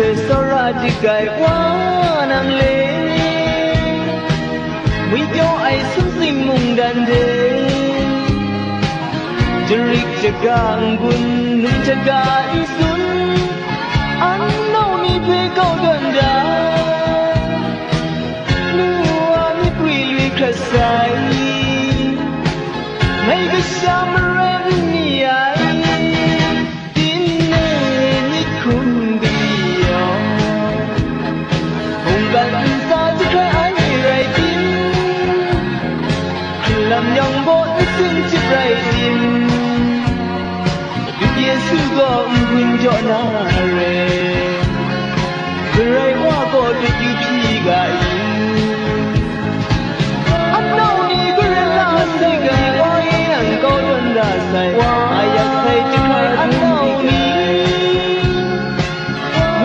phê sao ra đi cài quá nàng lê Mui cho ai xuống sinh mùng đàn đê Jerik jagang gun nung jaga isun Anau ni pe kau ganda Nua ni pri lui krasai Ngay cái xa meren ni ai Tine ni kun biyo Hùng gan sa chứ khai ai rai tin Làm nhong bộ xin chip rai tin Yesu go gun jo na re Rai wa go de yu pi ga Anau ni gu re la sai ga wa yang go don da sai Aya sai chi khai anau ni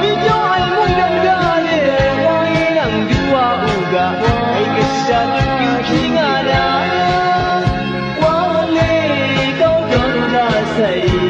Mi jo ai mun dan ga le wa yang yu wa u ga Ai ke sha yu pi ga na Wa le go don da sai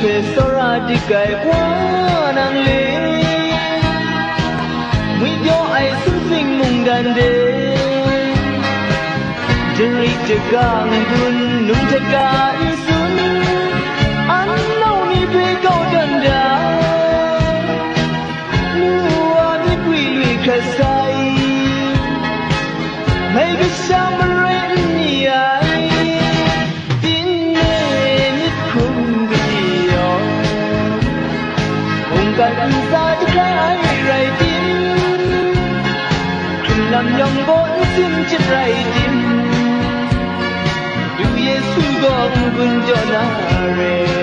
phê sao ra đi cài quá nàng lê Mui cho ai xuống sinh mùng đàn đê Jerik jagang gun nung jaga isun Anau ni pe kau ganda Nua ni pri lui krasai Mai cái sao meren ni ai Gan sa chứ khai ai rai tin Khinh làm nhong bốn xin chết rai tin Yu Yesu gom gun jo na re